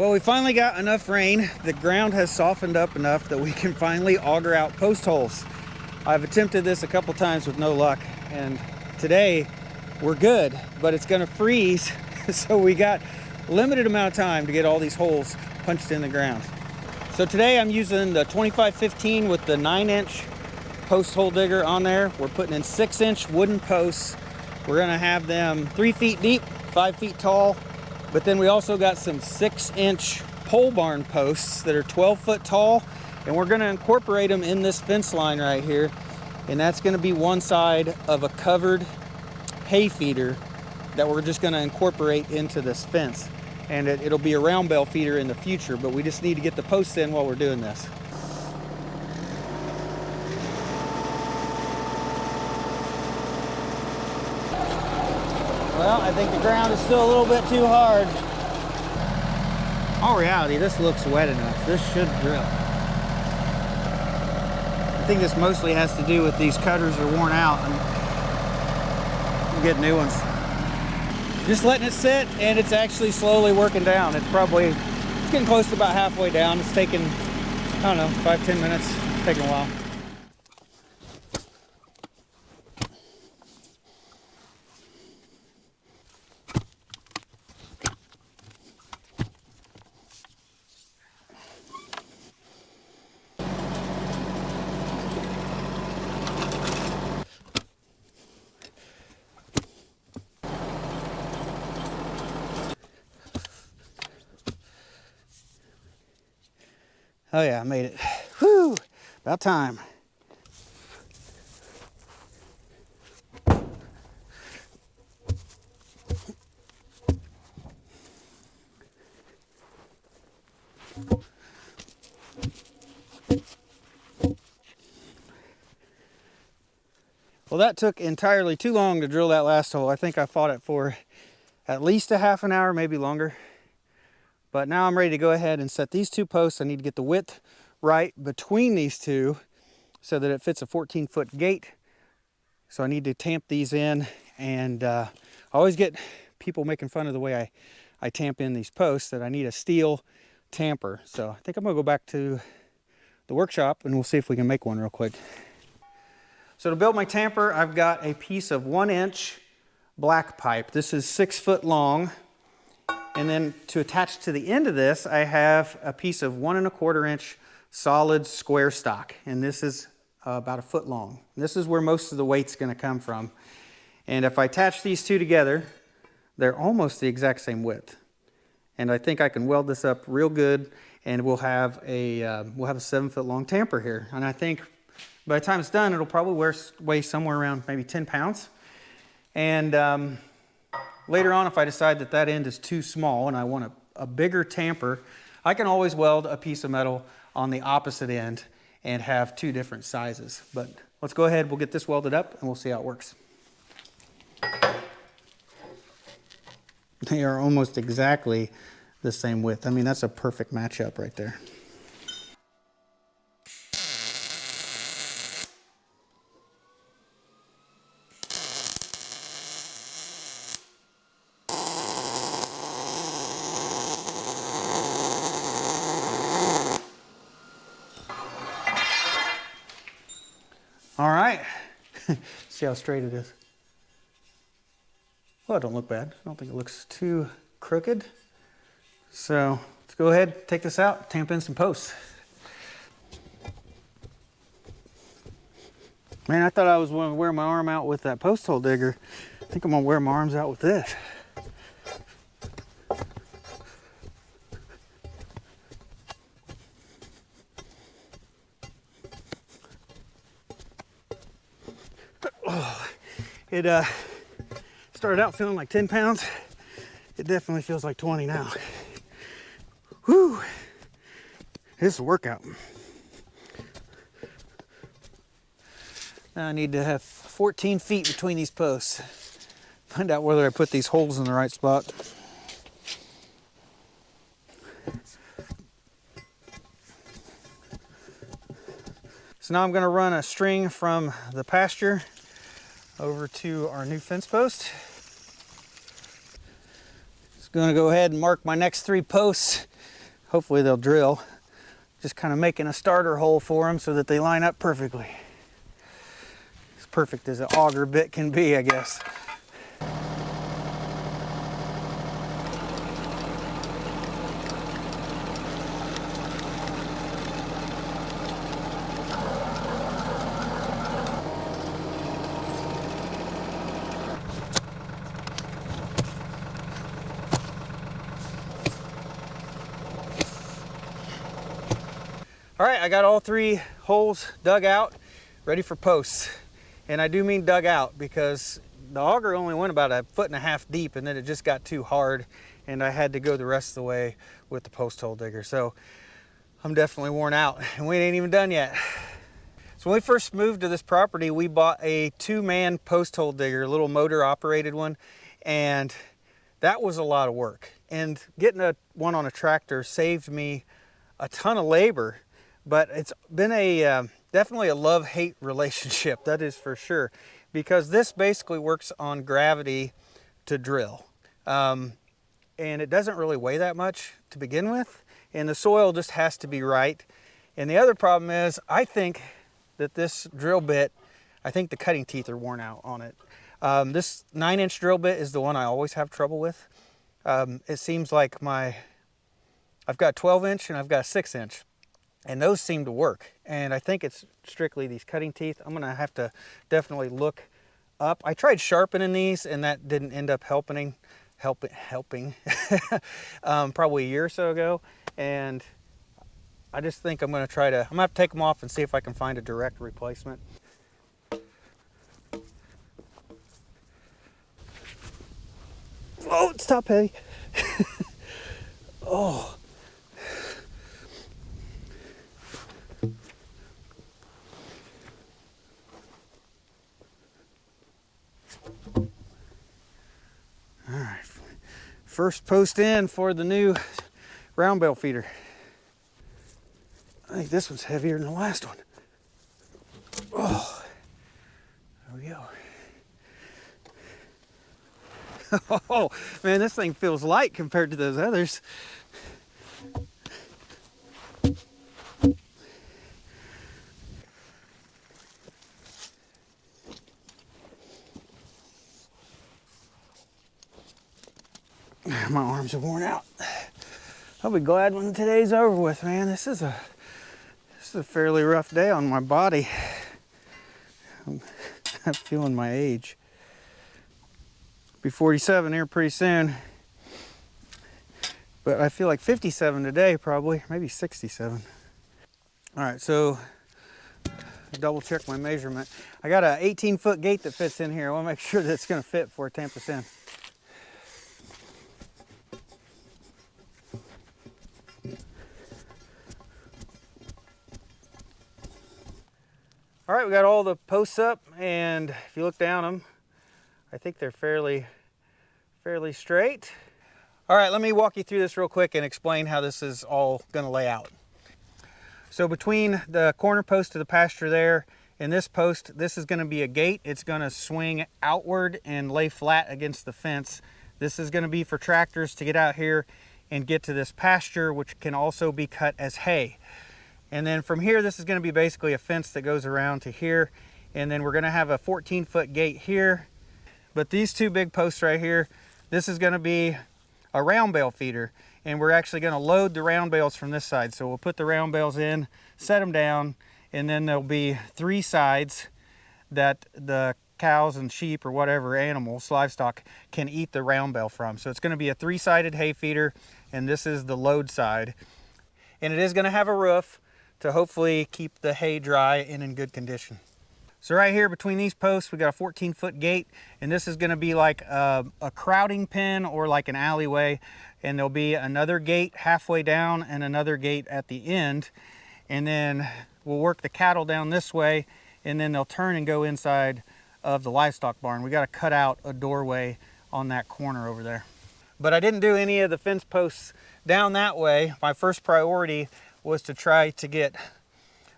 Well, we finally got enough rain. The ground has softened up enough that we can finally auger out post holes. I've attempted this a couple times with no luck, and today we're good, but it's gonna freeze. So we got limited amount of time to get all these holes punched in the ground. So today I'm using the 2515 with the 9-inch post hole digger on there. We're putting in 6-inch wooden posts. We're gonna have them 3 feet deep, 5 feet tall. But then we also got some 6-inch pole barn posts that are 12 foot tall, and we're gonna incorporate them in this fence line right here. And that's gonna be one side of a covered hay feeder that we're just gonna incorporate into this fence. And it'll be a round bale feeder in the future, but we just need to get the posts in while we're doing this. Well, I think the ground is still a little bit too hard. In all reality, this looks wet enough. This should drill. I think this mostly has to do with these cutters are worn out and we'll get new ones. Just letting it sit, and it's actually slowly working down. It's getting close to about halfway down. It's taking, I don't know, 5-10 minutes. It's taking a while. Oh yeah, I made it. Whew, about time. Well, that took entirely too long to drill that last hole. I think I fought it for at least a half an hour, maybe longer. But now I'm ready to go ahead and set these two posts. I need to get the width right between these two so that it fits a 14-foot gate. So I need to tamp these in, and I always get people making fun of the way I tamp in these posts, that I need a steel tamper. So I think I'm gonna go back to the workshop and we'll see if we can make one real quick. So to build my tamper, I've got a piece of 1-inch black pipe. This is 6 foot long. And then to attach to the end of this, I have a piece of 1 1/4-inch solid square stock. And this is about a foot long. This is where most of the weight's gonna come from. And if I attach these two together, they're almost the exact same width. And I think I can weld this up real good, and we'll have a 7 foot long tamper here. And I think by the time it's done, it'll probably weigh somewhere around maybe 10 pounds. And later on, if I decide that that end is too small and I want a bigger tamper, I can always weld a piece of metal on the opposite end and have 2 different sizes. But let's go ahead, we'll get this welded up and we'll see how it works. They are almost exactly the same width. I mean, that's a perfect matchup right there. All right, see how straight it is. Well, it don't look bad. I don't think it looks too crooked. So let's go ahead, take this out, tamp in some posts. Man, I thought I was going to wear my arm out with that post hole digger. I think I'm gonna wear my arms out with this. Oh, it started out feeling like 10 pounds. It definitely feels like 20 now. Whew, this is a workout. Now I need to have 14 feet between these posts. Find out whether I put these holes in the right spot. So now I'm going to run a string from the pasture over to our new fence post. Just Gonna go ahead and mark my next 3 posts. Hopefully they'll drill. Just kind of making a starter hole for them so that they line up perfectly. As perfect as an auger bit can be, I guess. All right, I got all 3 holes dug out, ready for posts. And I do mean dug out because the auger only went about 1.5 feet deep, and then it just got too hard and I had to go the rest of the way with the post hole digger. So I'm definitely worn out and we ain't even done yet. So when we first moved to this property, we bought a 2-man post hole digger, a little motor operated one, and that was a lot of work. And getting one on a tractor saved me a ton of labor. But it's been a definitely a love-hate relationship, that is for sure, because this basically works on gravity to drill. And it doesn't really weigh that much to begin with, and the soil just has to be right. And the other problem is, I think that this drill bit, I think the cutting teeth are worn out on it. This 9-inch drill bit is the one I always have trouble with. It seems like I've got 12-inch and I've got a 6-inch. And those seem to work. And I think it's strictly these cutting teeth. I'm gonna have to definitely look up. I tried sharpening these and that didn't end up helping probably a year or so ago. And I just think I'm gonna have to take them off and see if I can find a direct replacement. Oh, it's top heavy. Oh. All right, first post in for the new round bale feeder. I think this one's heavier than the last one. Oh, there we go. Oh man, this thing feels light compared to those others. My arms are worn out. I'll be glad when today's over with, man. This is a fairly rough day on my body. I'm feeling my age. Be 47 here pretty soon. But I feel like 57 today probably, maybe 67. All right, so double check my measurement. I got an 18-foot gate that fits in here. I want to make sure that it's going to fit before I tamp this in. All right, we got all the posts up, and if you look down them, I think they're fairly straight. All right, let me walk you through this real quick and explain how this is all going to lay out. So between the corner post to the pasture there and this post, this is going to be a gate. It's going to swing outward and lay flat against the fence. This is going to be for tractors to get out here and get to this pasture, which can also be cut as hay. And then from here, this is going to be basically a fence that goes around to here. And then we're going to have a 14-foot gate here. But these 2 big posts right here, this is going to be a round bale feeder. And we're actually going to load the round bales from this side. So we'll put the round bales in, set them down, and then there'll be 3 sides that the cows and sheep or whatever animals, livestock, can eat the round bale from. So it's going to be a 3-sided hay feeder, and this is the load side. And it is going to have a roof to hopefully keep the hay dry and in good condition. So right here between these posts, we got a 14-foot gate, and this is going to be like a crowding pen or like an alleyway. And there'll be another gate halfway down and another gate at the end. And then we'll work the cattle down this way, and then they'll turn and go inside of the livestock barn. We got to cut out a doorway on that corner over there. But I didn't do any of the fence posts down that way. My first priority was to try to get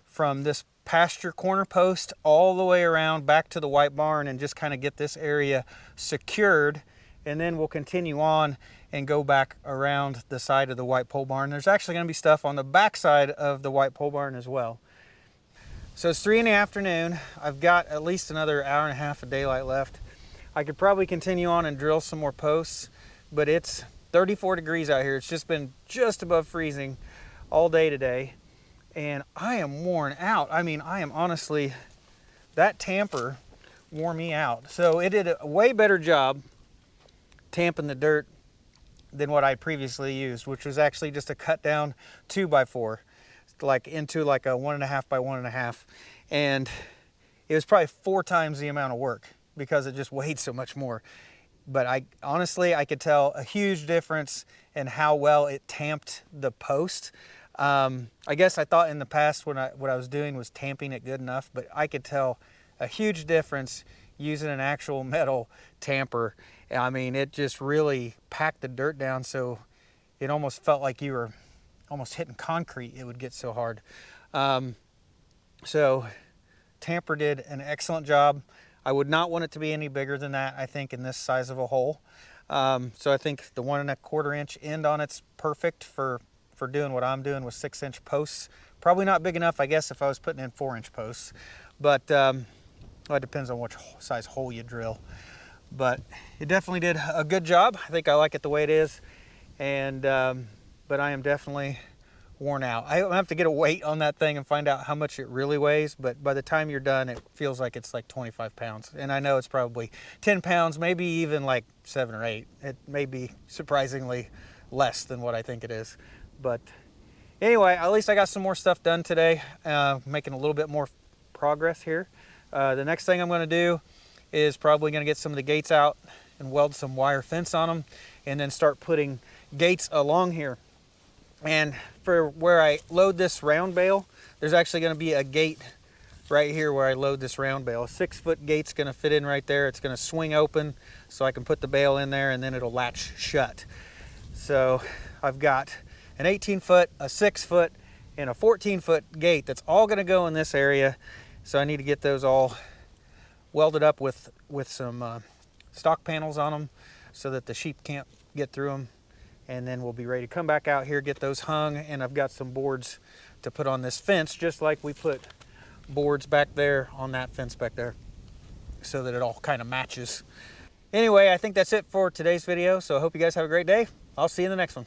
from this pasture corner post all the way around back to the white barn and just kind of get this area secured and then we'll continue on and go back around the side of the white pole barn. There's actually going to be stuff on the back side of the white pole barn as well. So it's 3 in the afternoon. I've got at least another hour and a half of daylight left. I could probably continue on and drill some more posts, but it's 34 degrees out here. It's just been just above freezing all day today, and I am worn out. I mean, I am honestly, that tamper wore me out. So it did a way better job tamping the dirt than what I previously used, which was actually just a cut down 2x4, like into like a 1.5 by 1.5, and it was probably 4 times the amount of work because it just weighed so much more. But I honestly, I could tell a huge difference in how well it tamped the post. I guess I thought in the past what I was doing was tamping it good enough, but I could tell a huge difference using an actual metal tamper. I mean, it just really packed the dirt down, so it almost felt like you were almost hitting concrete. It would get so hard. So tamper did an excellent job. I would not want it to be any bigger than that, I think, in this size of a hole. So I think the 1.25 inch end on it's perfect for doing what I'm doing with 6-inch posts. Probably not big enough, I guess, if I was putting in 4-inch posts, but well, it depends on which size hole you drill. But it definitely did a good job. I think I like it the way it is, and but I am definitely worn out. I have to get a weight on that thing and find out how much it really weighs, but by the time you're done, it feels like it's like 25 pounds. And I know it's probably 10 pounds, maybe even like 7 or 8. It may be surprisingly less than what I think it is. But anyway, at least I got some more stuff done today, making a little bit more progress here. The next thing I'm going to do is probably going to get some of the gates out and weld some wire fence on them, and then start putting gates along here. And for where I load this round bale, there's actually going to be a gate right here where I load this round bale. A 6-foot gate's going to fit in right there. It's going to swing open so I can put the bale in there, and then it'll latch shut. So I've got an 18-foot, a 6-foot, and a 14-foot gate that's all going to go in this area. So I need to get those all welded up with some stock panels on them so that the sheep can't get through them. And then we'll be ready to come back out here, get those hung, and I've got some boards to put on this fence, just like we put boards back there on that fence back there, so that it all kind of matches. Anyway, I think that's it for today's video, so I hope you guys have a great day. I'll see you in the next one.